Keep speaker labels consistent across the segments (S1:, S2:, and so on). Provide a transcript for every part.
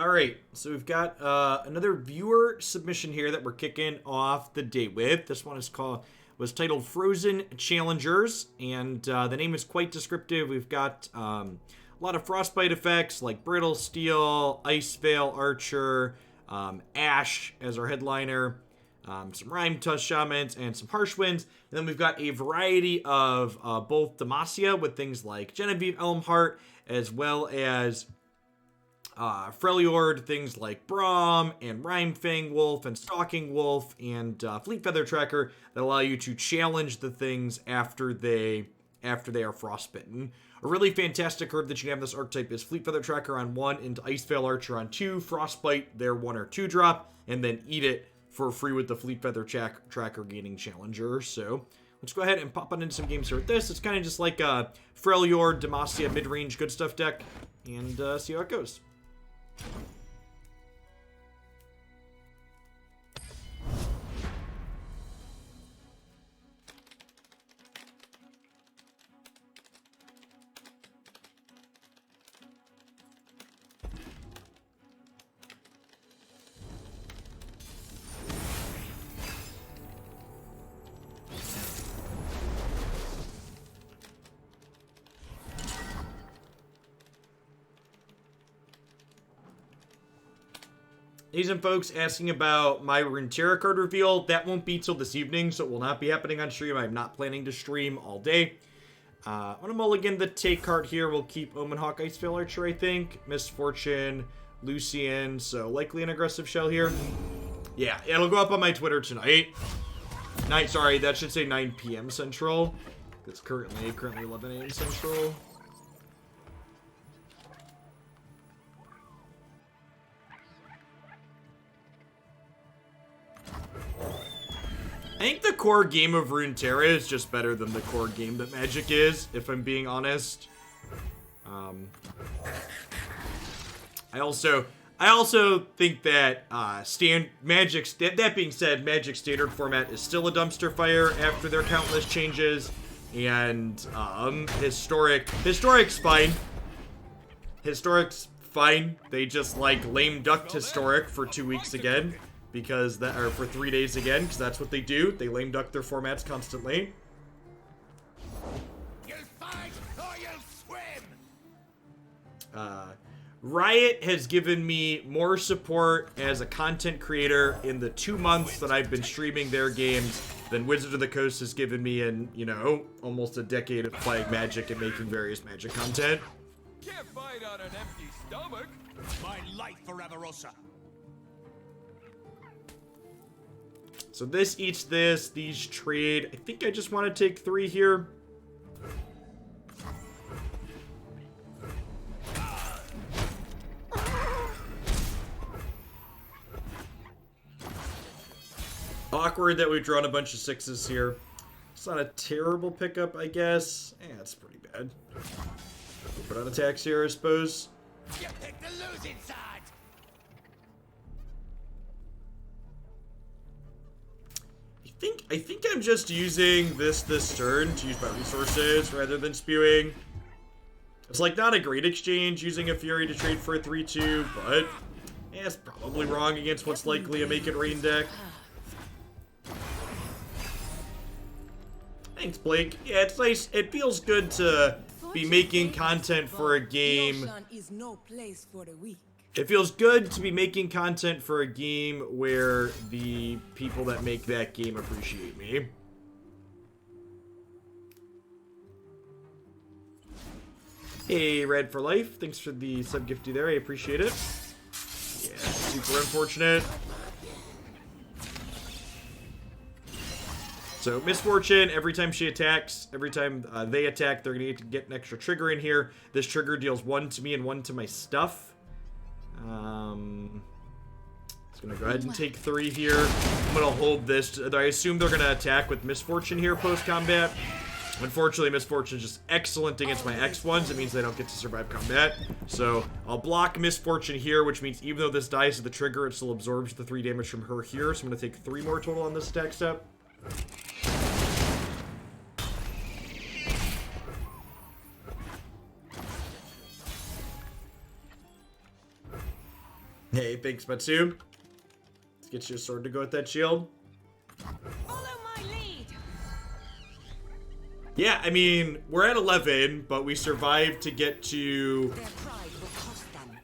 S1: All right, so we've got another viewer submission here that we're kicking off the day with. This one was titled Frozen Challengers, and the name is quite descriptive. We've got a lot of frostbite effects like Brittle Steel, Ice Veil Archer, Ash as our headliner, some Rhyme Tusk Shamans, and some Harsh Winds. And then we've got a variety of both Demacia with things like Genevieve Elmhart, as well as Freljord, things like Braum and Rhymefang Wolf and Stalking Wolf and Fleet Feather Tracker that allow you to challenge the things after they are frostbitten. A really fantastic card that you can have in this archetype is Fleet Feather Tracker on 1 and Ice Veil Archer on 2, Frostbite their 1 or 2 drop, and then eat it for free with the Fleet Feather Tracker gaining Challenger. So let's go ahead and pop on into some games here with this. It's kind of just like a Freljord, Demacia mid-range good stuff deck, and see how it goes. Hey, some folks asking about my Runeterra card reveal. That won't be till this evening, so it will not be happening on stream. I'm not planning to stream all day. I'm going to mulligan the take card here. We'll keep Omenhawk, Ice Veil Archer, I think. Misfortune, Lucian, so likely an aggressive shell here. Yeah, it'll go up on my Twitter tonight. Sorry, that should say 9 p.m. Central. It's currently 11 a.m. Central. I think the core game of Runeterra is just better than the core game that Magic is, if I'm being honest. I also think that that being said, Magic standard format is still a dumpster fire after their countless changes, and historic's fine. Historic's fine. They just like lame ducked historic for 2 weeks again. Or for 3 days again, because that's what they do. They lame duck their formats constantly.
S2: You'll fight or you'll swim.
S1: Riot has given me more support as a content creator in the 2 months that I've been streaming their games than Wizard of the Coast has given me in, almost a decade of playing Magic and making various Magic content.
S2: Can't fight on an empty stomach. My life for Avarosa.
S1: So this eats this, these trade. I think I just want to take 3 here. Awkward that we've drawn a bunch of 6s here. It's not a terrible pickup, I guess. It's pretty bad. Put on attacks here, I suppose.
S2: You picked the losing side.
S1: I think I'm just using this turn to use my resources rather than spewing. It's like not a great exchange using a Fury to trade for a 3-2, but it's probably wrong against what's likely a Make It Rain deck. Thanks, Blake. Yeah, it's nice. It feels good to be making content for a game. It feels good to be making content for a game where the people that make that game appreciate me. Hey, Red for Life. Thanks for the sub-gifty there. I appreciate it. Yeah, super unfortunate. So, Misfortune, every time she attacks, every time they attack, they're going to get an extra trigger in here. This trigger deals 1 to me and 1 to my stuff. Just gonna go ahead and take 3 here. I'm gonna hold this. I assume they're gonna attack with Misfortune here post-combat. Unfortunately, Misfortune is just excellent against my X1s. It means they don't get to survive combat. So I'll block Misfortune here, which means even though this dies to the trigger, it still absorbs the 3 damage from her here. So I'm gonna take 3 more total on this attack step. Hey, thanks, Matsu. Let's get your sword to go with that shield.
S3: Follow my lead.
S1: Yeah, I mean, we're at 11, but we survived to get to...
S3: Their pride will cost them.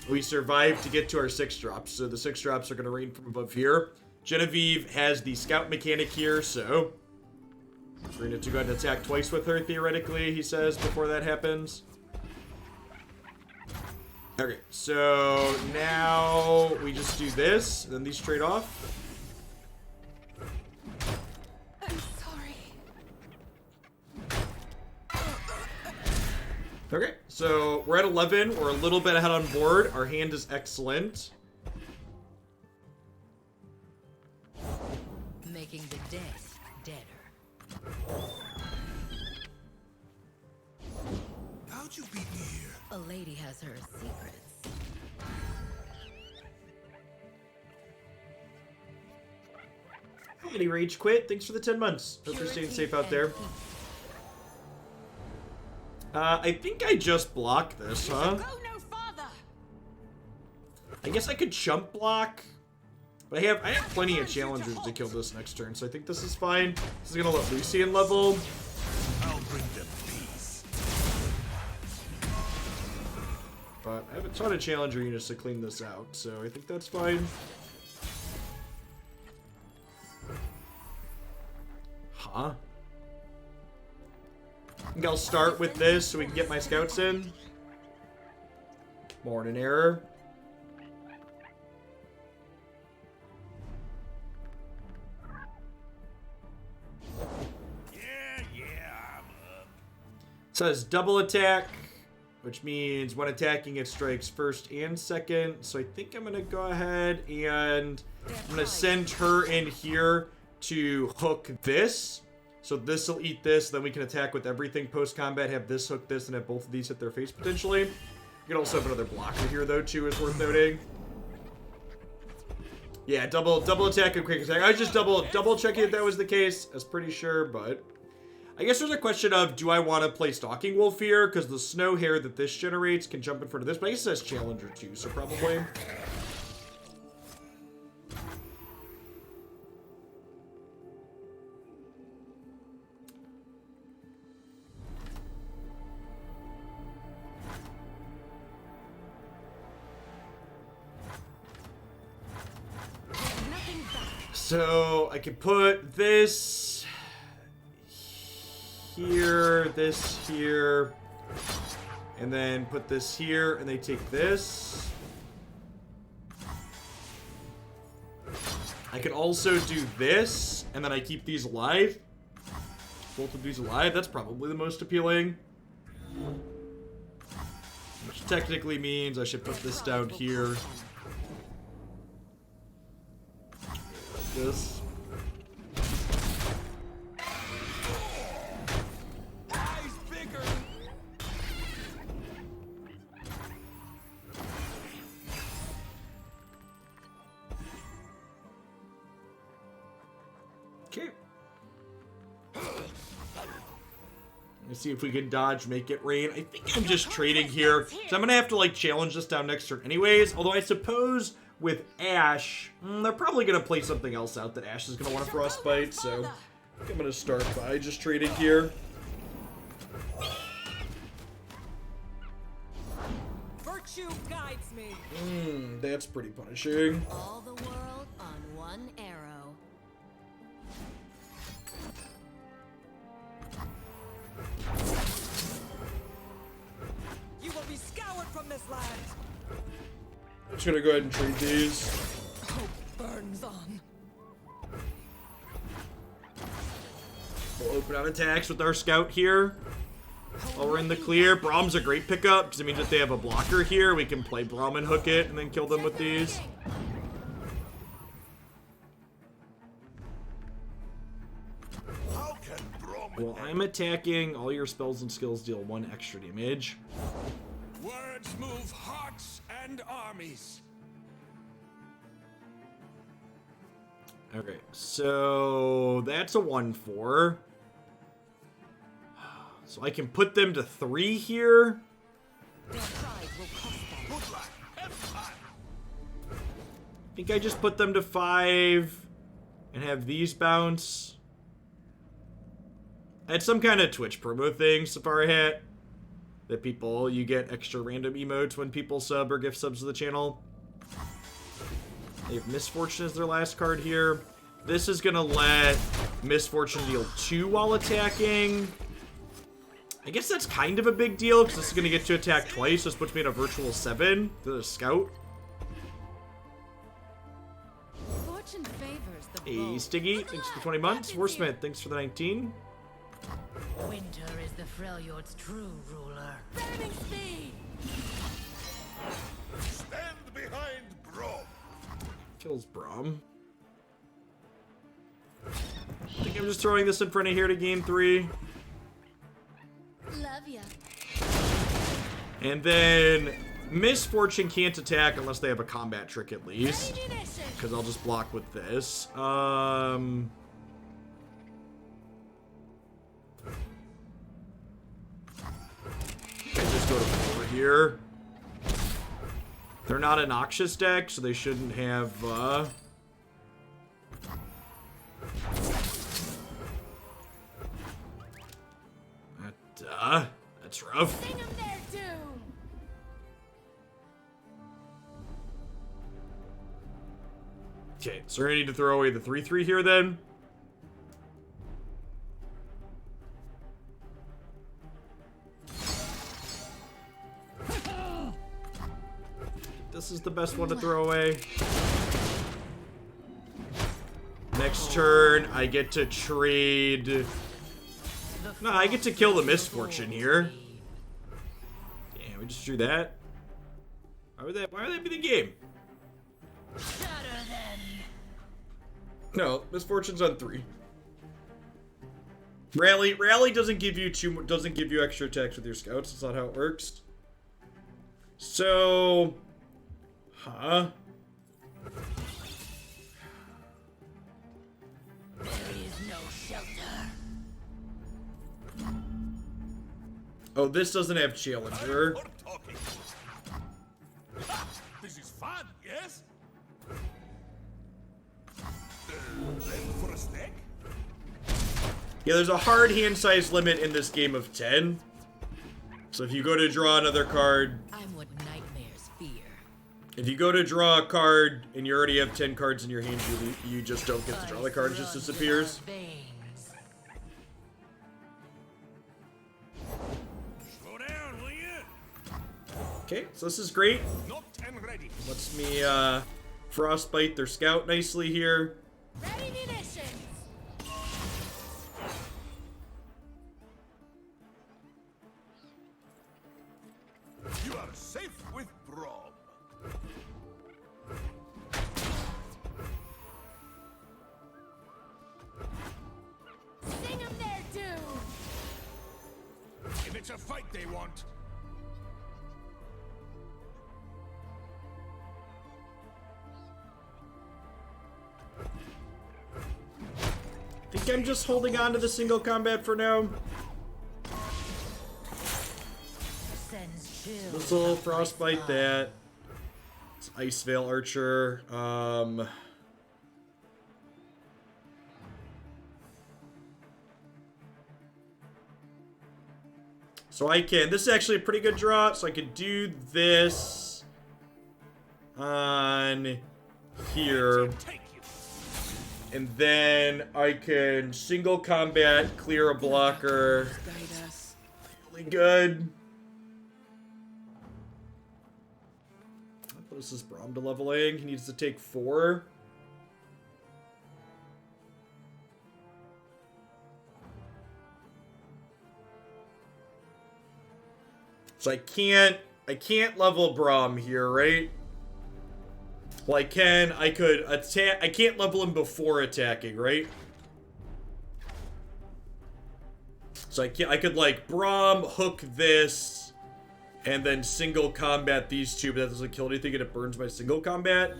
S1: We survived to get to our 6 drops, so the 6 drops are going to rain from above here. Genevieve has the scout mechanic here, so... we're going to go ahead and attack twice with her, theoretically, he says, before that happens. Okay, so now we just do this, and then these trade off.
S3: I'm sorry.
S1: Okay, so we're at 11. We're a little bit ahead on board. Our hand is excellent.
S3: Making the dead deader.
S2: How'd you beat me here?
S3: A lady has her secrets.
S1: Any rage quit? Thanks for the 10 months. Hope you're staying safe out there. I think I just blocked this, huh?
S3: Go no farther.
S1: I guess I could chump block. But I have plenty of challengers to kill this next turn, so I think this is fine. This is gonna let Lucian level.
S2: I'll bring them peace.
S1: But I have a ton of challenger units to clean this out, so I think that's fine. Huh? I think I'll start with this so we can get my scouts in. Morning error.
S2: Yeah, I'm up.
S1: Says double attack, which means when attacking it strikes first and second. So I think I'm gonna go ahead and I'm gonna send her in here to hook this. So this will eat this, then we can attack with everything post-combat, have this hook this, and have both of these hit their face potentially. You can also have another blocker here though too, is worth noting. Yeah, double attack and quick attack. I was just double checking if that was the case. I was pretty sure, but I guess there's a question of, do I want to play Stalking Wolf here? Because the snow hair that this generates can jump in front of this, but I guess it says Challenger too, so probably. So I can put this here, this here, and then put this here, and they take this. I can also do this, and then I keep these alive. Both of these alive, that's probably the most appealing. Which technically means I should put this down here. This.
S2: Eyes bigger.
S1: Okay. Let's see if we can dodge, make it rain. I think I'm just trading here. So I'm gonna have to like challenge this down next turn anyways. Although I suppose with Ash, they're probably gonna play something else out that Ash is gonna want to frostbite. So I think I'm gonna start by just trading here.
S3: Virtue guides me.
S1: That's pretty punishing.
S3: All the world on one arrow. You will be scoured from this land.
S1: I'm just gonna go ahead and trade these.
S3: Hope burns on.
S1: We'll open out attacks with our scout here. While we're in the clear, Brahm's a great pickup because it means if they have a blocker here, we can play Brahm and hook it and then kill them with these.
S2: How can Brahmin
S1: Well, I'm attacking. All your spells and skills deal 1 extra damage.
S2: words move hearts and armies?
S1: Okay, so that's a 1-4. So I can put them to 3 here.
S3: Their pride will cost them.
S2: Have fun.
S1: I think I just put them to 5 and have these bounce. I had some kind of Twitch promo thing, Safari Hat, that you get extra random emotes when people sub or gift subs to the channel. They have Misfortune as their last card here. This is gonna let Misfortune deal 2 while attacking. I guess that's kind of a big deal, because this is gonna get to attack twice. This puts me at a virtual 7 to the scout.
S3: Fortune favors the
S1: Hey,
S3: bold.
S1: Stiggy, thanks for the 20 months. Warsmith, thanks for the 19.
S4: Winter is the Freljord's true ruler.
S3: Burning speed.
S2: Stand behind Brom.
S1: Kills Braum. I think I'm just throwing this in front of here to game 3.
S3: Love ya.
S1: And then Misfortune can't attack unless they have a combat trick at least.
S3: Ammunition.
S1: Because I'll just block with this. Just go to 4 here. They're not a Noxious deck, so they shouldn't have, that's rough.
S3: Sing 'em their doom.
S1: Okay, so we're gonna need to throw away the 3/3 here then. This is the best one to throw away. Next turn, I get to trade. No, I get to kill the Misfortune here. Yeah, we just drew that. Why would that be the game?
S4: Shatter them.
S1: No, Misfortune's on 3. Rally doesn't give you extra attacks with your scouts. That's not how it works. So,
S4: There is no shelter.
S1: Oh, this doesn't have Challenger.
S2: For talking. Ha! This is fun, yes? Ready for a snack?
S1: Yeah, there's a hard hand size limit in this game of 10. So if you go to draw another card,
S4: I'm what nightmares fear.
S1: if you go to draw a card and you already have 10 cards in your hand, you just don't get to draw the card, it just disappears.
S4: Veins.
S2: Slow down, will you?
S1: Okay, so this is great.
S2: Knocked and ready.
S1: Lets me frostbite their scout nicely here.
S3: Ready munitions.
S2: You are safe with Brom.
S3: Sing 'em their doom.
S2: If it's a fight they want,
S1: Think I'm just holding on to the single combat for now.
S4: Sends chills.
S1: Missile, frostbite that. It's Ice Veil Archer. So I can. This is actually a pretty good draw. So I could do this on here.
S2: take you.
S1: And then I can single combat, clear a blocker.
S3: Guide us.
S1: Really good. This is Braum to leveling. He needs to take 4. So I can't level Braum here, right? Well, I could attack. I can't level him before attacking, right? So I could like Braum, hook this, and then single combat these two, but that doesn't kill anything and it burns my single combat.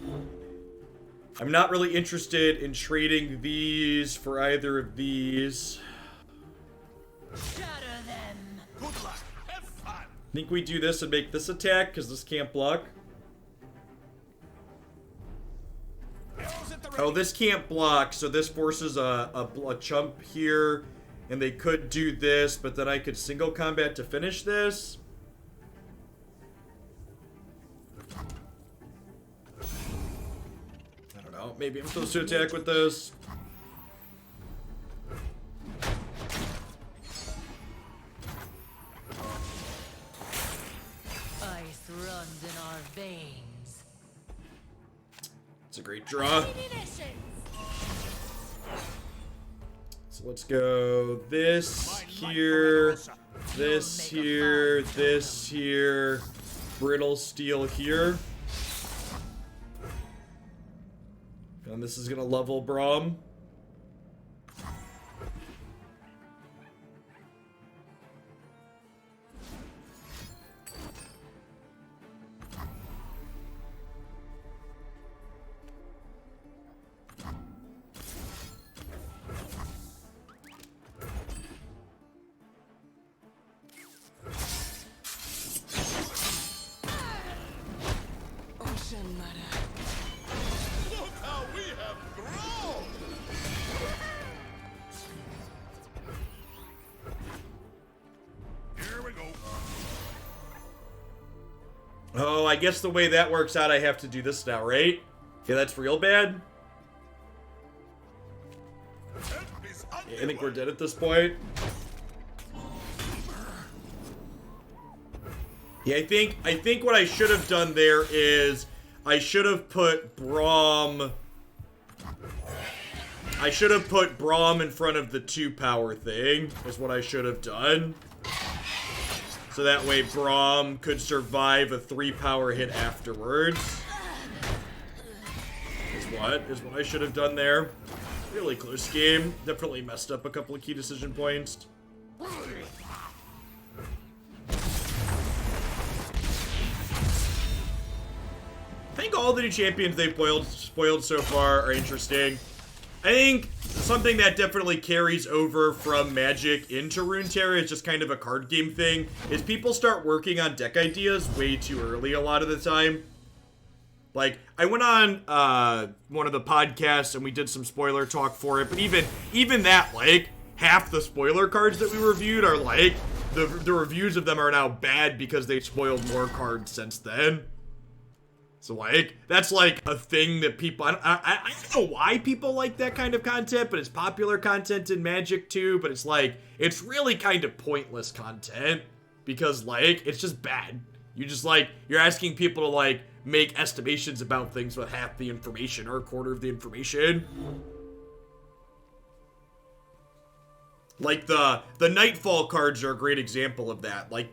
S1: I'm not really interested in trading these for either of these.
S4: Shatter them.
S2: Good luck. Have fun.
S1: I think we do this and make this attack, because this can't block. Oh, this can't block, so this forces a chump here, and they could do this, but then I could single combat to finish this. I don't know, maybe I'm supposed to attack with this.
S4: Ice runs in our veins.
S1: It's a great draw.
S3: Heavy munitions.
S1: So let's go this here, this here, this here, brittle steel here. And this is gonna level Braum.
S2: Look how we have grown! Here we go.
S1: Oh, I guess the way that works out, I have to do this now, right? Yeah, that's real bad. I think we're dead at this point. Yeah, I think what I should have done there is I should have put Braum. I should have put Braum in front of the 2-power thing, is what I should have done. So that way Braum could survive a 3-power hit afterwards. Is what I should have done there. Really close game. Definitely messed up a couple of key decision points. I think all the new champions they've spoiled so far are interesting. I think something that definitely carries over from Magic into Runeterra is just kind of a card game thing, is people start working on deck ideas way too early a lot of the time. Like, I went on one of the podcasts and we did some spoiler talk for it, but even that, like, half the spoiler cards that we reviewed are like, the reviews of them are now bad because they spoiled more cards since then. So, like, that's, like, a thing that people... I don't know why people like that kind of content, but it's popular content in Magic, too. But it's, like, it's really kind of pointless content. Because, like, it's just bad. You just, like, you're asking people to, like, make estimations about things with half the information or a quarter of the information. Like, the Nightfall cards are a great example of that. Like,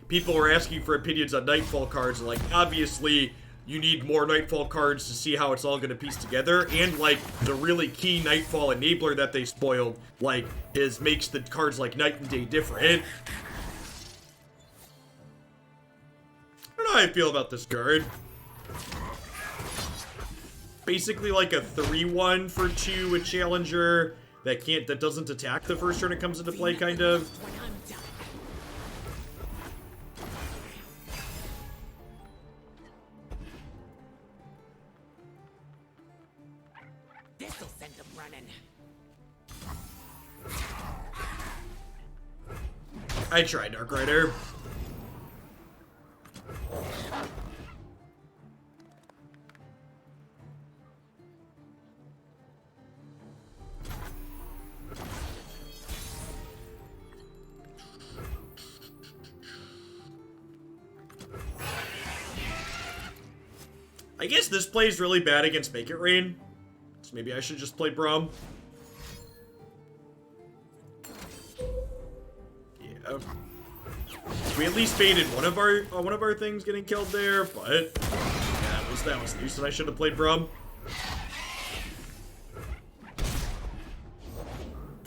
S1: people were asking for opinions on Nightfall cards, and, like, obviously... You need more Nightfall cards to see how it's all gonna piece together, and like the really key Nightfall enabler that they spoiled, like, makes the cards like night and day different. I don't know how I feel about this card. Basically like a 3-1 for 2 with Challenger that doesn't attack the first turn it comes into play, kind of.
S3: This'll send them running.
S1: I tried Dark Rider. I guess this plays really bad against Make It Rain. So maybe I should just play Braum. Yeah. We at least baited one of our things getting killed there, but yeah, that was news that I should have played Braum.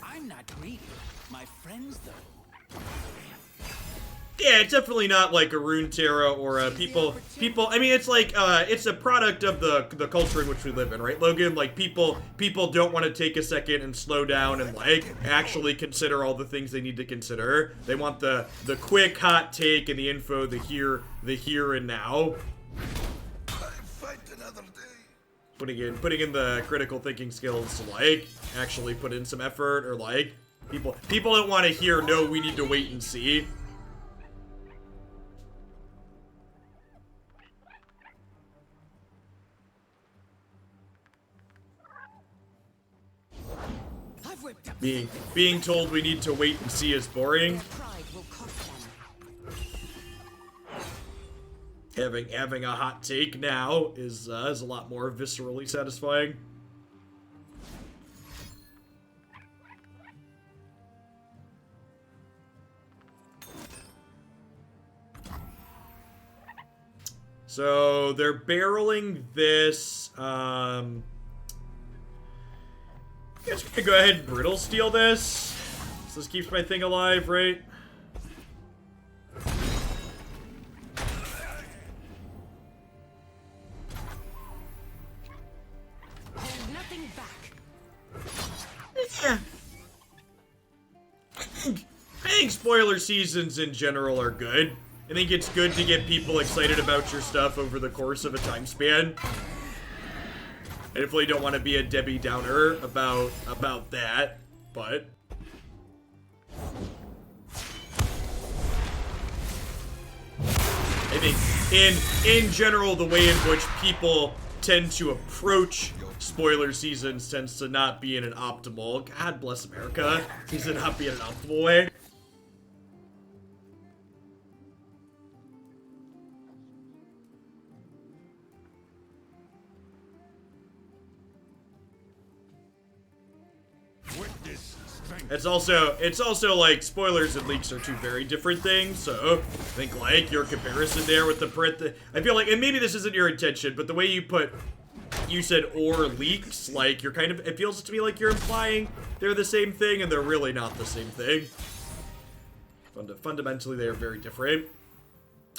S5: I'm not greedy. My friends, though.
S1: Yeah, it's definitely not like a Runeterra or a people. I mean, it's like it's a product of the culture in which we live in, right, Logan? Like people don't want to take a second and slow down and like actually consider all the things they need to consider. They want the quick hot take and the info, the here and now.
S2: Fight another day.
S1: putting in the critical thinking skills to like actually put in some effort, or like people don't want to hear no, we need to wait and see.
S5: I've whipped up
S1: Being told we need to wait and see is boring.
S5: pride will cost them.
S1: Having a hot take now is a lot more viscerally satisfying. So they're barreling this. I guess we could go ahead and brittle steel this. So this keeps my thing alive, right?
S3: Hold nothing back.
S1: Yeah. I think spoiler seasons in general are good. I think it's good to get people excited about your stuff over the course of a time span. I definitely don't want to be a Debbie Downer about that, but I think in general the way in which people tend to approach spoiler seasons tends to not be in an optimal, God bless America, seems to not be in an optimal way.
S2: Witness strength.
S1: It's also like spoilers and leaks are two very different things. So I think like your comparison there with the print, I feel like, and maybe this isn't your intention, but the way you said or leaks, like you're kind of, it feels to me like you're implying they're the same thing, and they're really not the same thing. Fundamentally, they are very different.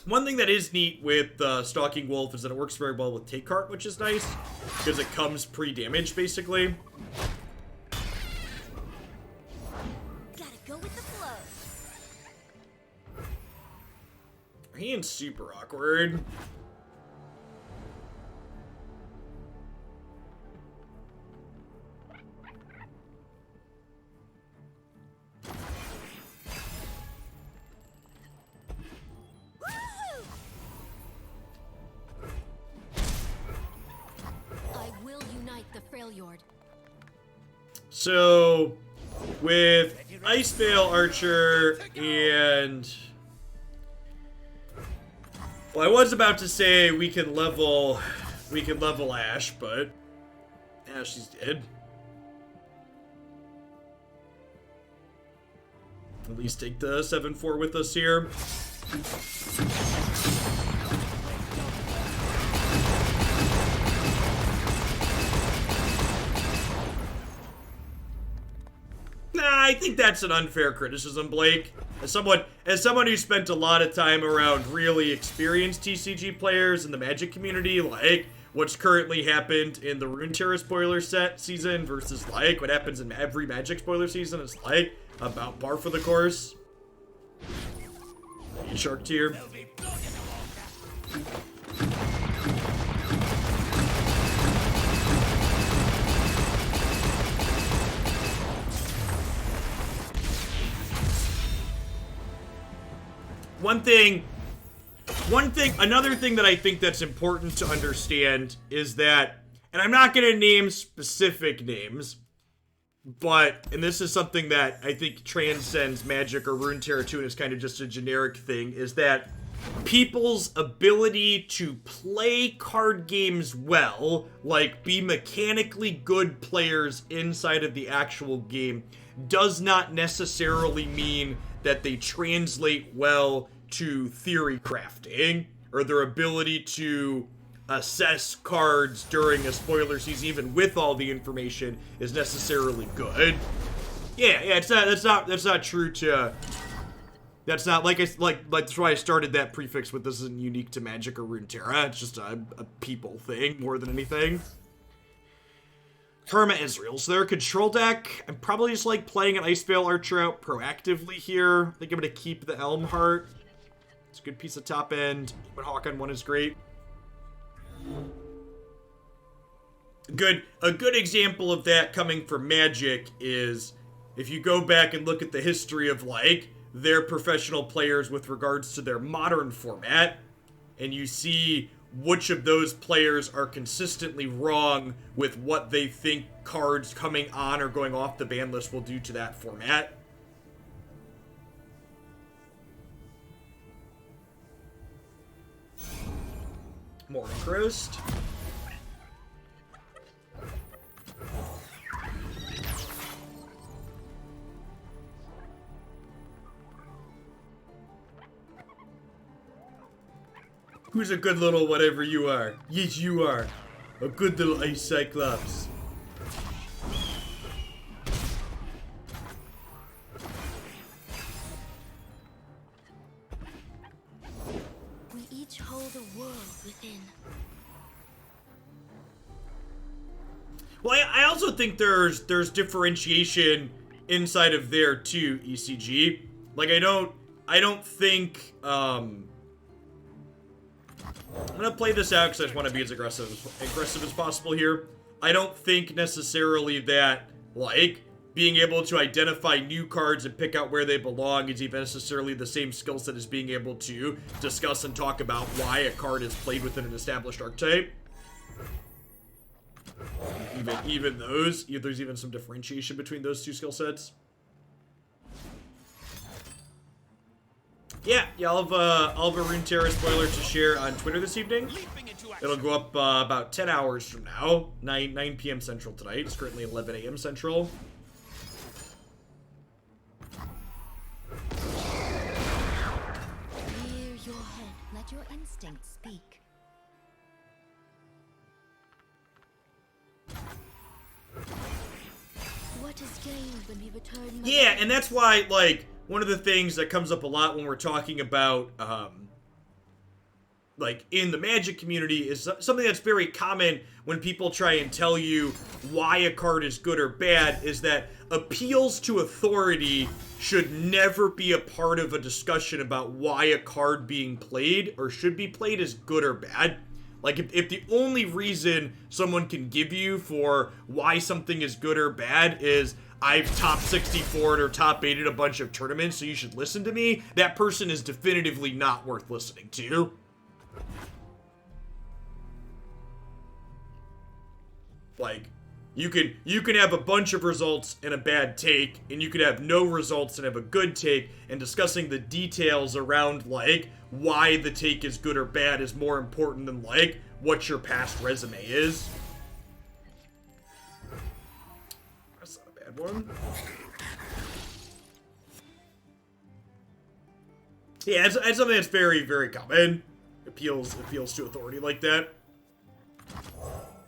S1: One thing that is neat with Stalking Wolf is that it works very well with Take Cart, which is nice because it comes pre-damaged basically.
S3: Gotta go with the flow.
S1: Hand's super awkward.
S3: I will unite the Freljord.
S1: So, with Icevale Archer and... Well, I was about to say we can level Ash, but Ash is dead. At least take the 7-4 with us here. Nah, I think that's an unfair criticism, Blake. As someone who spent a lot of time around really experienced TCG players in the Magic community, like what's currently happened in the Runeterra spoiler set season versus like what happens in every Magic spoiler season is like about par for the course. Shark tier. Another thing that I think that's important to understand is that, and I'm not going to name specific names, but, and this is something that I think transcends Magic or Runeterra 2 and is kind of just a generic thing, is that people's ability to play card games well, like be mechanically good players inside of the actual game, does not necessarily mean that they translate well to theory crafting, or their ability to assess cards during a spoiler season, even with all the information, is necessarily good. Yeah, that's not true to. That's not that's why I started that prefix with this isn't unique to Magic or Runeterra. It's just a people thing more than anything. Karma Israel. So their control deck, I'm probably just like playing an Icevale Archer out proactively here. I think I'm gonna keep the Elm Heart. It's a good piece of top end, but Hawk on 1 is great. A good example of that coming from Magic is if you go back and look at the history of, like, their professional players with regards to their modern format, and you see which of those players are consistently wrong with what they think cards coming on or going off the ban list will do to that format. Morning Roast. Who's a good little whatever you are? Yes, you are. A good little ice cyclops.
S3: We each hold a world within.
S1: Well, I also think there's differentiation inside of there too, ECG. Like I don't think I'm gonna play this out because I just want to be as aggressive as possible here. I don't think necessarily that, like, being able to identify new cards and pick out where they belong is even necessarily the same skill set as being able to discuss and talk about why a card is played within an established archetype. Even those, there's even some differentiation between those two skill sets. Yeah, I'll have a Runeterra spoiler to share on Twitter this evening. It'll go up about 10 hours from now, 9 p.m. Central tonight. It's currently 11 a.m. Central.
S3: Clear your head. Let your instincts speak. What is gained when we return?
S1: Yeah, and that's why, like, one of the things that comes up a lot when we're talking about, like, in the Magic community is something that's very common when people try and tell you why a card is good or bad, is that appeals to authority should never be a part of a discussion about why a card being played or should be played is good or bad. Like, if the only reason someone can give you for why something is good or bad is, I've top 64'd or top 8'd a bunch of tournaments, so you should listen to me, that person is definitively not worth listening to. Like, you can have a bunch of results and a bad take, and you could have no results and have a good take, and discussing the details around, like, why the take is good or bad is more important than, like, what your past resume is. That's not a bad one. Yeah, it's something that's very, very common. Appeals to authority like that.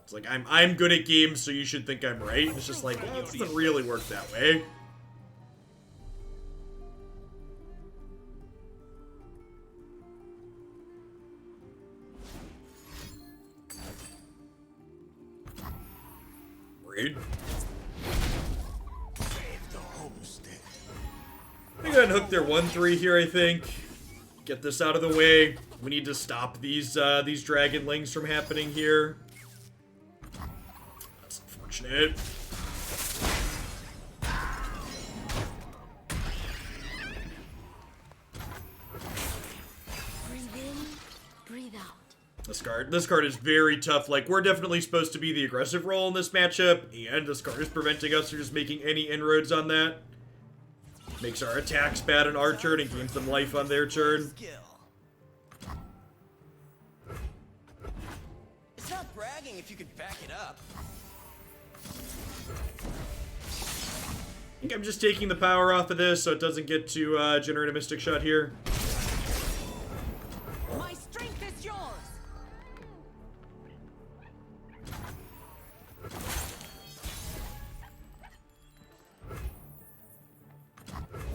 S1: It's like, I'm good at games, so you should think I'm right. It's just like, well, it doesn't really work that way. Rude. We gotta hook their 1-3 here, I think. Get this out of the way. We need to stop these dragonlings from happening here. That's unfortunate.
S3: Breathe in, breathe out.
S1: This card is very tough. Like, we're definitely supposed to be the aggressive role in this matchup, and this card is preventing us from just making any inroads on that. Makes our attacks bad on our turn and gains them life on their turn.
S6: It's not bragging if you can back it up.
S1: I think I'm just taking the power off of this so it doesn't get to generate a Mystic Shot here.
S5: My strength is yours.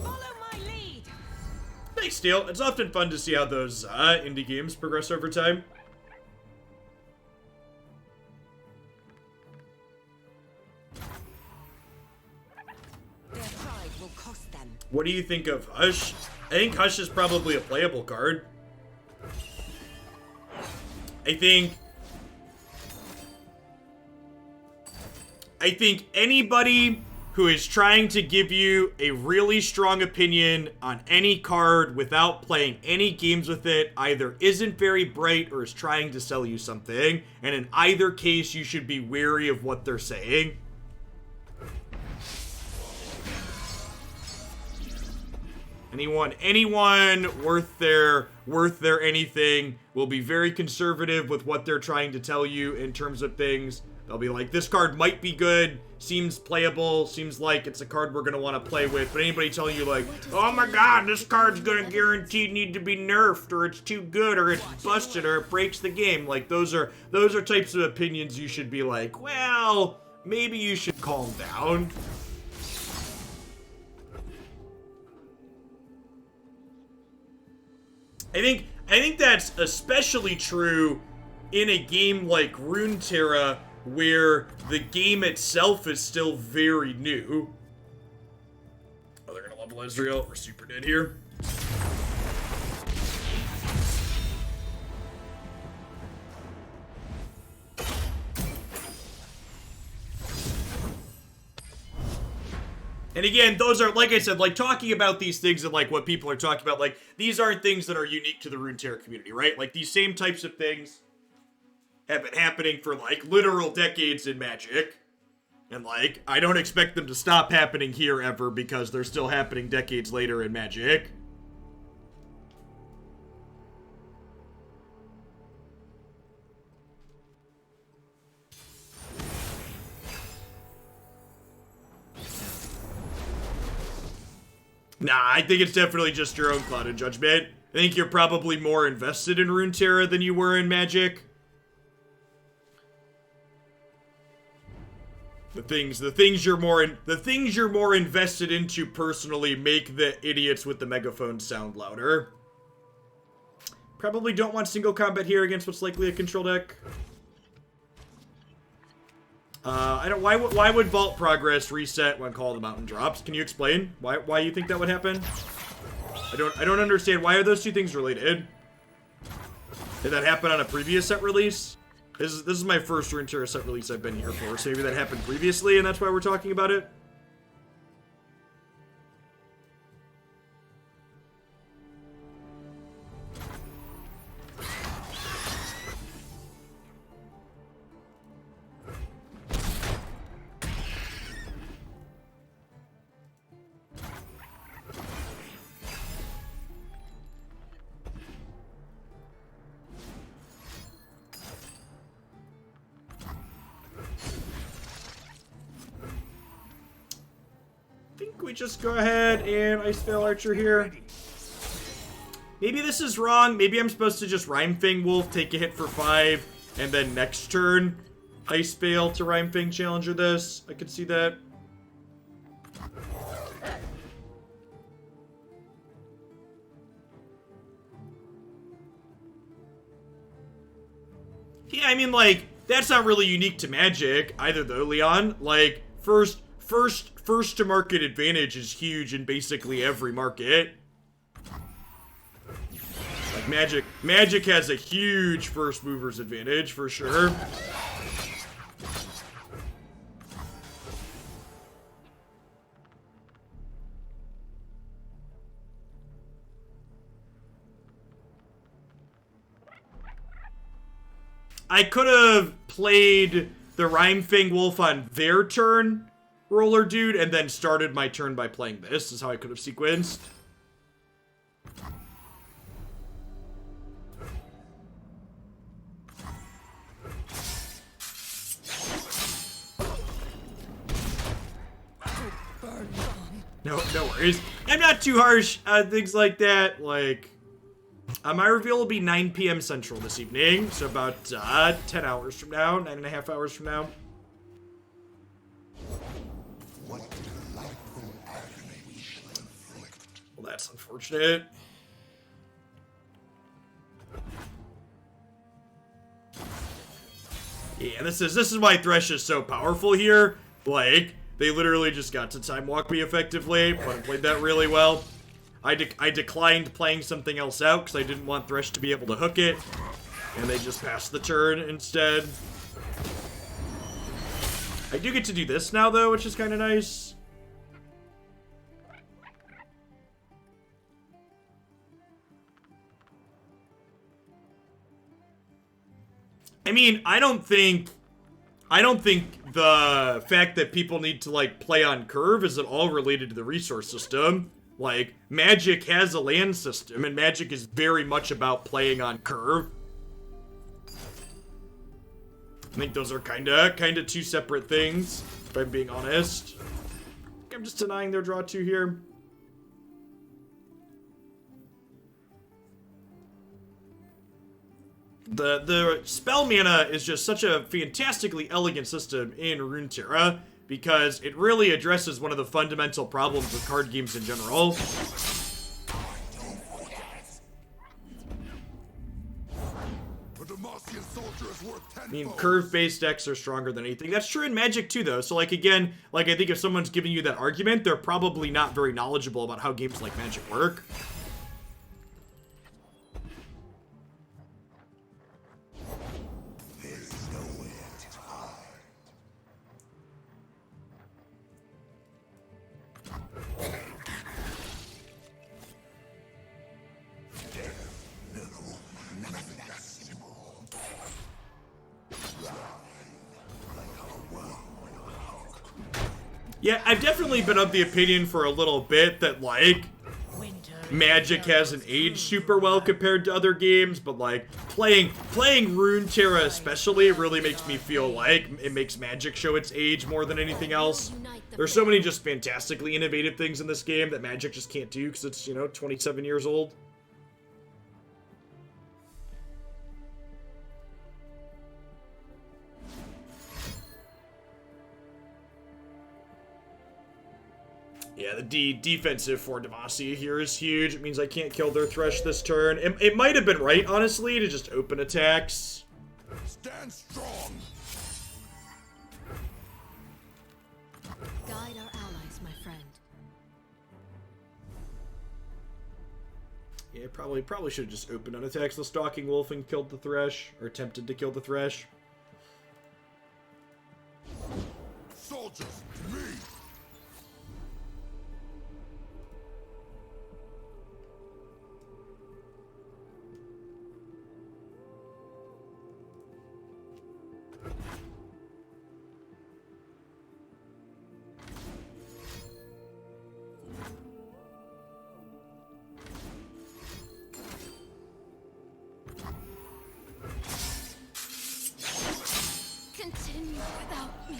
S5: Follow my lead.
S1: Thanks, Steel. It's often fun to see how those indie games progress over time.
S5: Their pride will cost them.
S1: What do you think of Hush? I think Hush is probably a playable card. I think I think anybody who is trying to give you a really strong opinion on any card without playing any games with it either isn't very bright or is trying to sell you something, and in either case you should be wary of what they're saying. Anyone worth their anything will be very conservative with what they're trying to tell you in terms of things. They'll be like, this card might be good, seems playable, seems like it's a card we're gonna want to play with. But anybody telling you like, oh my god, this card's gonna guaranteed need to be nerfed, or it's too good, or it's busted, or it breaks the game, like those are types of opinions you should be like, well, maybe you should calm down. I think that's especially true in a game like Runeterra, where the game itself is still very new. Oh, they're gonna level Ezreal. We're super dead here. And again, those are, like I said, like talking about these things and like what people are talking about, like these aren't things that are unique to the Runeterra community, right? Like these same types of things have been happening for like literal decades in Magic. And like, I don't expect them to stop happening here ever because they're still happening decades later in Magic. Nah, I think it's definitely just your own clouded judgment. I think you're probably more invested in Runeterra than you were in Magic. The things you're more invested into personally make the idiots with the megaphones sound louder. Probably don't want single combat here against what's likely a control deck. Why would Vault Progress reset when Call of the Mountain drops? Can you explain why you think that would happen? I don't understand. Why are those two things related? Did that happen on a previous set release? This is my first Runeterra set release I've been here for, so maybe that happened previously and that's why we're talking about it. We just go ahead and Iceveil Archer here. Maybe this is wrong. Maybe I'm supposed to just Rhymefang Wolf, take a hit for 5, and then next turn Iceveil to Rhymefang Challenger this. I could see that. Yeah, I mean, like, that's not really unique to Magic either, though, Leon. Like, first to market advantage is huge in basically every market. Like Magic has a huge first movers advantage for sure. I could have played the Rhymefang Wolf on their turn, Roller Dude, and then started my turn by playing this. Is how I could have sequenced. No worries. I'm not too harsh on things like that. Like, my reveal will be 9 p.m. Central this evening, so about 10 hours from now, 9.5 hours from now. Well, that's unfortunate. Yeah, this is why Thresh is so powerful here. Like, they literally just got to time walk me effectively, but I played that really well. I declined playing something else out because I didn't want Thresh to be able to hook it, and they just passed the turn instead. I do get to do this now, though, which is kind of nice. I mean, I don't think the fact that people need to, like, play on curve is at all related to the resource system. Like, Magic has a land system, and Magic is very much about playing on curve. I think those are kinda two separate things, if I'm being honest. I'm just denying their draw 2 here. The spell mana is just such a fantastically elegant system in Runeterra, because it really addresses one of the fundamental problems with card games in general. I mean, curve-based decks are stronger than anything. That's true in Magic too, though. So, like, again, like, I think if someone's giving you that argument, they're probably not very knowledgeable about how games like Magic work. Yeah, I've definitely been of the opinion for a little bit that, like, Magic hasn't aged super well compared to other games, but, like, playing Runeterra especially really makes me feel like it makes Magic show its age more than anything else. There's so many just fantastically innovative things in this game that Magic just can't do because it's, you know, 27 years old. Yeah, the defensive for Demacia here is huge. It means I can't kill their Thresh this turn. It might have been right, honestly, to just open attacks.
S2: Stand strong.
S3: Guide our allies, my friend.
S1: Yeah, probably should have just opened on attacks the Stalking Wolf and killed the Thresh, or attempted to kill the Thresh.
S2: Soldiers, to me.
S3: Continue without me.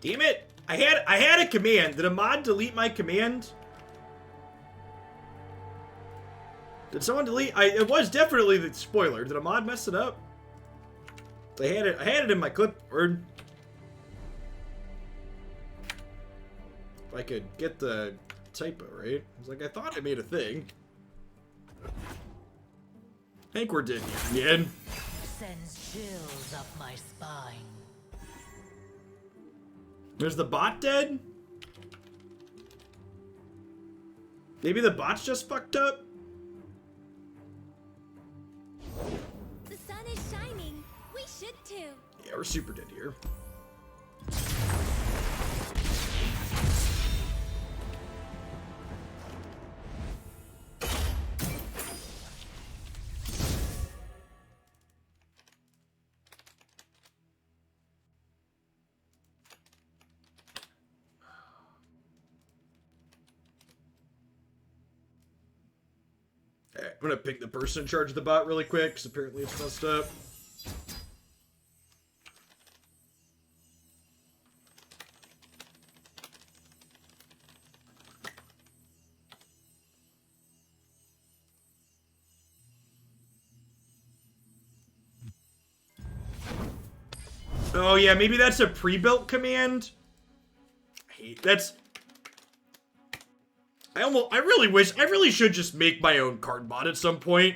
S1: Damn it! I had a command. Did a mod delete my command? Did someone delete? It was definitely the spoiler. Did a mod mess it up? I had it in my clipboard. If I could get the typo right. I was like, I thought I made a thing. I think we're dead again.
S4: Sends chills up my spine.
S1: There's the bot dead? Maybe the bot's just fucked up?
S3: The sun is shining. We should too.
S1: Yeah, we're super dead here. Alright, I'm gonna pick the person in charge of the bot really quick, because apparently it's messed up. Oh yeah, maybe that's a pre-built command? That's... I really should just make my own card bot at some point.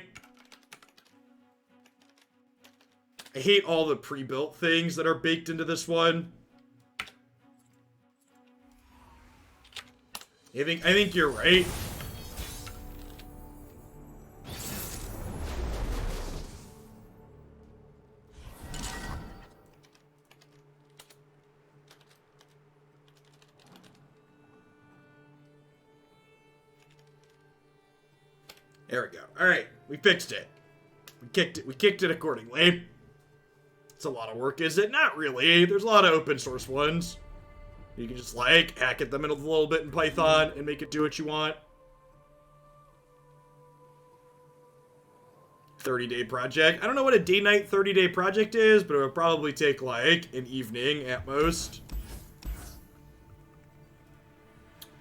S1: I hate all the pre-built things that are baked into this one. I think you're right. There we go. All right, we fixed it. We kicked it accordingly. It's a lot of work, is it? Not really. There's a lot of open source ones. You can just, like, hack at them a little bit in Python and make it do what you want. 30-day project. I don't know what a day-night 30-day project is, but it would probably take, like, an evening at most.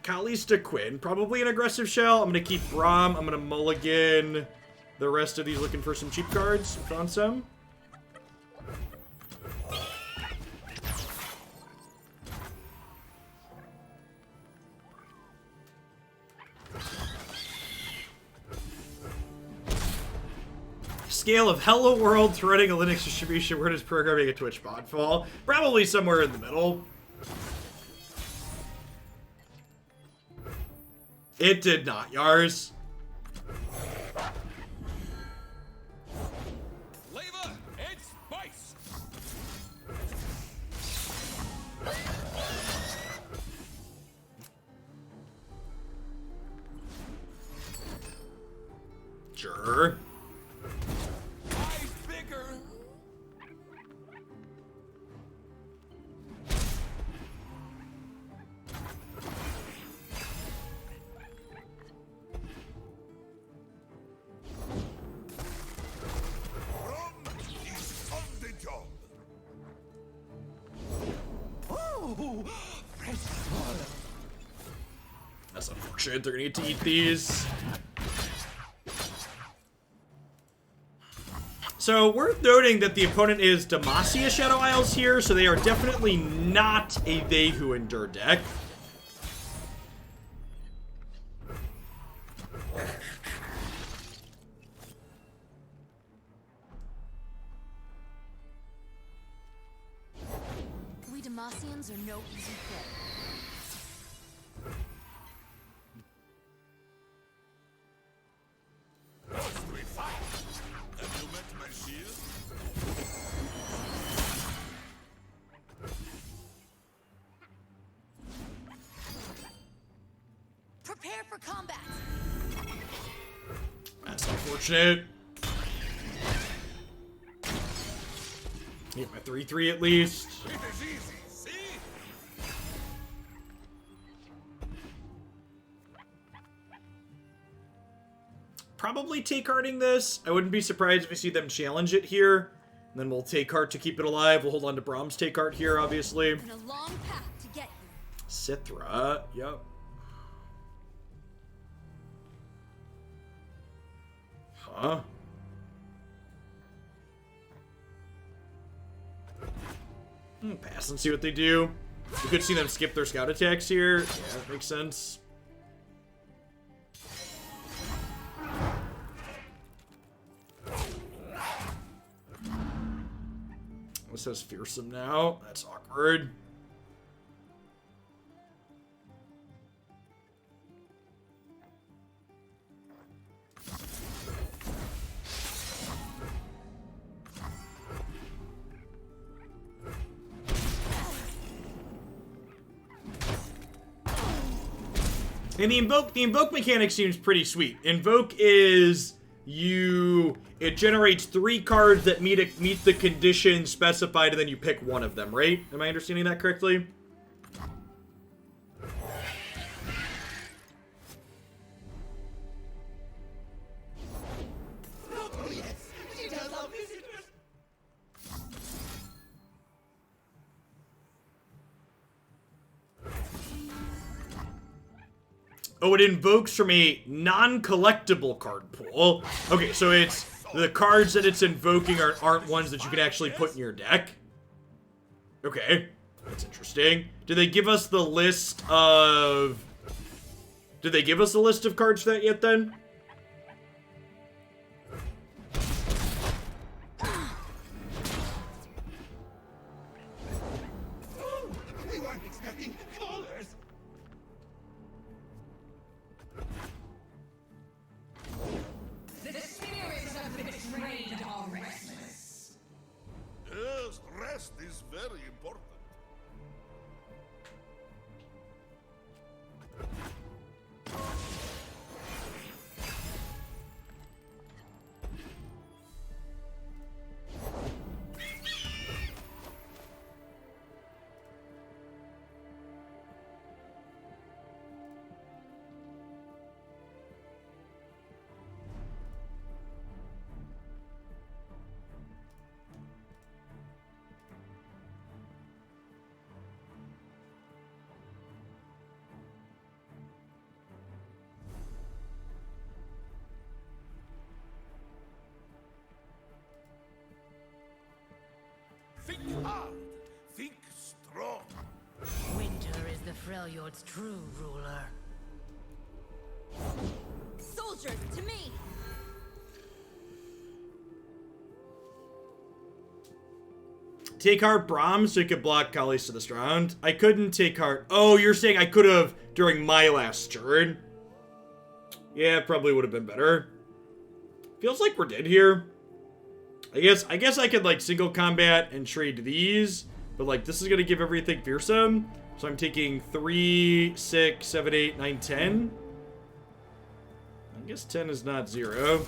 S1: Kalista Quinn. Probably an aggressive shell. I'm going to keep Braum. I'm going to mulligan the rest of these looking for some cheap cards. Found some. Scale of Hello World to running a Linux distribution. Where does programming a Twitch bot fall? Probably somewhere in the middle. It did not, Yars.
S2: Flavor and spice.
S1: Sure.
S2: Eyes bigger.
S7: Rum is on the job.
S1: That's unfortunate. They're gonna get to eat these. So, worth noting that the opponent is Demacia Shadow Isles here, so they are definitely not a They Who Endure deck.
S3: We Demacians are no easy prey.
S7: Must we fight? Have you met my shield?
S3: Prepare for combat.
S1: That's unfortunate. Get my 3/3 at least.
S7: It is easy, see?
S1: Probably take hearting this. I wouldn't be surprised if we see them challenge it here. And then we'll take heart to keep it alive. We'll hold on to Braum's take heart here, obviously.
S3: And a long path to get here.
S1: Cithra, yep. Huh? Pass and see what they do. We could see them skip their scout attacks here. Yeah, that makes sense. This says fearsome now. That's awkward. And the invoke mechanic seems pretty sweet. Invoke is it generates 3 cards that meet the condition specified, and then you pick one of them, right? Am I understanding that correctly? Oh, it invokes from a non-collectible card pool. Okay, so it's the cards that it's invoking aren't ones that you can actually put in your deck. Okay, that's interesting. Did they give us the list of... Did they give us a list of cards for that yet, then?
S7: We weren't expecting callers.
S5: The spirits of the betrayed are restless.
S7: Yes, rest is very important.
S4: Freljord's true ruler.
S3: Soldiers, to me!
S1: Take heart Braum so you could block Kali's to this round. I couldn't take heart. Oh, you're saying I could have during my last turn? Yeah, probably would have been better. Feels like we're dead here. I guess I could like single combat and trade these, but like this is gonna give everything fearsome. So I'm taking 3, 6, 7, 8, 9, 10. I guess 10 is not 0.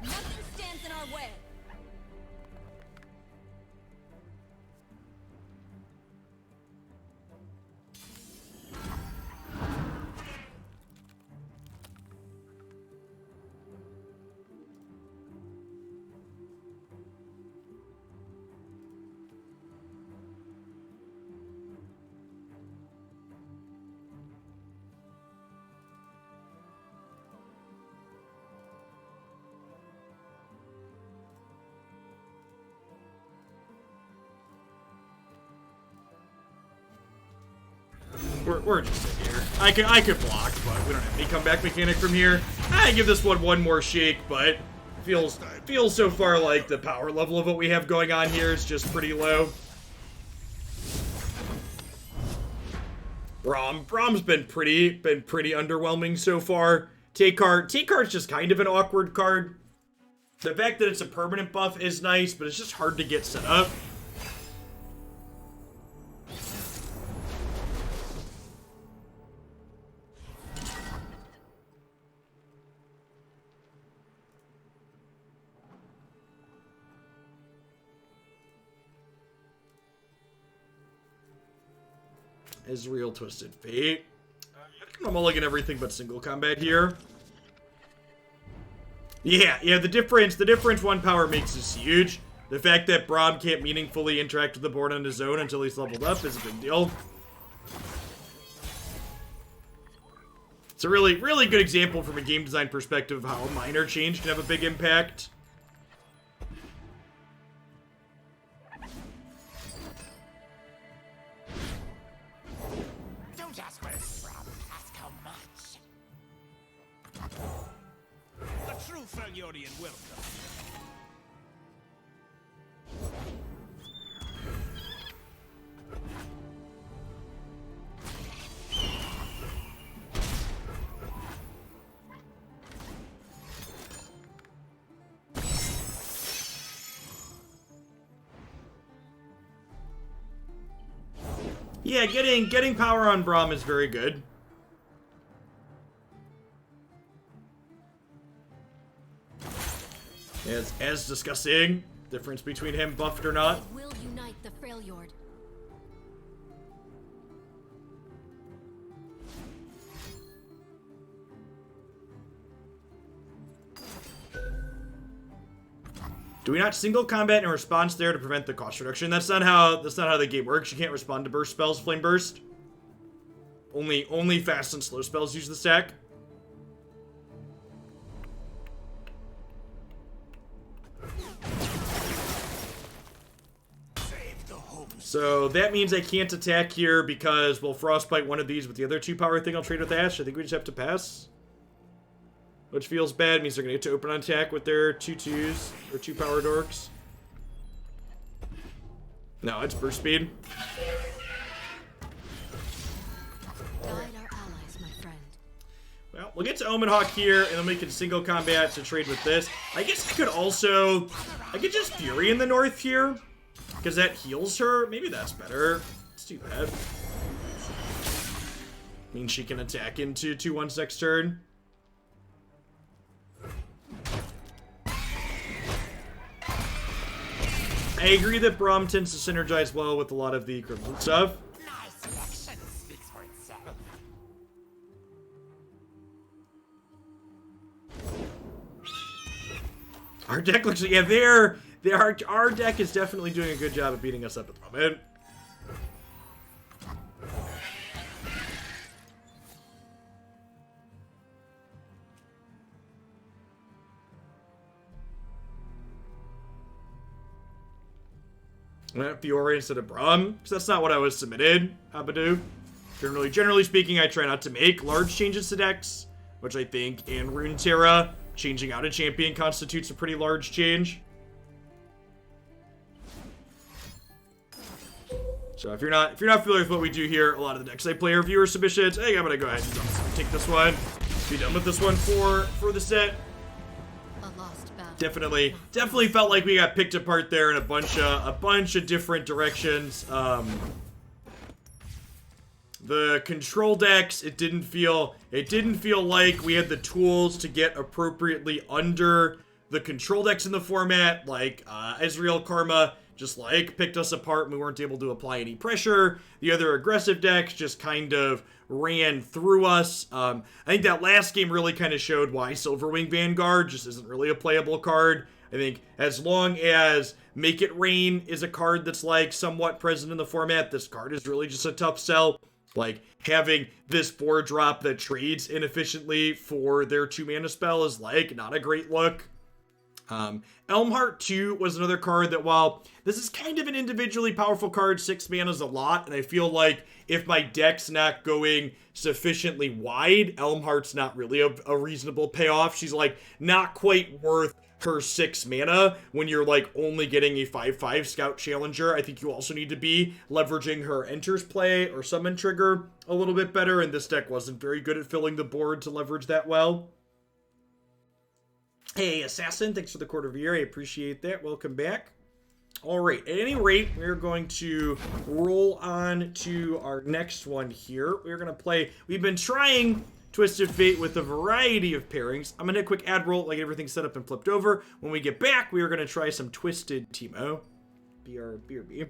S3: Nothing stands in our way.
S1: We're just sitting here. I could block, but we don't have any comeback mechanic from here. I give this one more shake, but feels so far like the power level of what we have going on here is just pretty low. Braum's been pretty underwhelming so far. Take card's just kind of an awkward card. The fact that it's a permanent buff is nice, but it's just hard to get set up. Ezreal Twisted Fate. I think I'm mulligan everything but single combat here. Yeah, the difference 1 power makes is huge. The fact that Braum can't meaningfully interact with the board on his own until he's leveled up is a big deal. It's a really good example from a game design perspective of how a minor change can have a big impact.
S7: Don't ask where it's from, ask how much.
S2: A true Freljordian welcome.
S1: Yeah, getting power on Braum is very good. As discussing, difference between him buffed or not.
S3: Will unite the Freljord.
S1: Do we not single combat in response there to prevent the cost reduction? That's not how the game works. You can't respond to burst spells, flame burst. Only fast and slow spells use the stack. So that means I can't attack here because we'll frostbite one of these with the other 2 power thing I'll trade with Ash. I think we just have to pass. Which feels bad, means they're going to get to open on attack with their 2/2s, or 2 power dorks. No, it's burst speed.
S3: Guide our allies, my friend.
S1: Well, we'll get to Omen Hawk here, and then we can single combat to trade with this. I guess I could just Fury in the north here, because that heals her. Maybe that's better. Let's do that. Means she can attack into 2/1 next turn. I agree that Braum tends to synergize well with a lot of the equivalent stuff.
S7: My selection speaks for itself.
S1: Our deck looks, yeah, our deck is definitely doing a good job of beating us up at the moment. Fiora instead of Braum, because that's not what I was submitted, Abadu. Generally speaking, I try not to make large changes to decks, which I think in Runeterra, changing out a champion constitutes a pretty large change. So if you're not familiar with what we do here, a lot of the decks I play are viewer submissions. Hey, I'm gonna go ahead and take this one. Be done with this one for the set.
S3: A lost battle.
S1: Definitely felt like we got picked apart there in a bunch of different directions. The control decks, it didn't feel like we had the tools to get appropriately under the control decks in the format. Like Ezreal Karma just like picked us apart and we weren't able to apply any pressure. The other aggressive decks just kind of ran through us. I think that last game really kind of showed why Silverwing Vanguard just isn't really a playable card. I think as long as Make It Rain is a card that's like somewhat present in the format, this card is really just a tough sell. Like, having this 4-drop that trades inefficiently for their 2-mana spell is, like, not a great look. Elmheart 2 was another card that, while this is kind of an individually powerful card, 6 mana is a lot, and I feel like if my deck's not going sufficiently wide, Elmheart's not really a reasonable payoff. She's, like, not quite worth her 6 mana when you're like only getting a 5/5 Scout Challenger. I think you also need to be leveraging her Enters play or Summon Trigger a little bit better, and this deck wasn't very good at filling the board to leverage that well. Hey, Assassin, thanks for the quarter of a year. I appreciate that. Welcome back. All right, at any rate, we're going to roll on to our next one here. We're going to play, we've been trying Twisted Fate with a variety of pairings. I'm going to quick ad roll, like everything's set up and flipped over. When we get back, we are going to try some Twisted Teemo. BRB.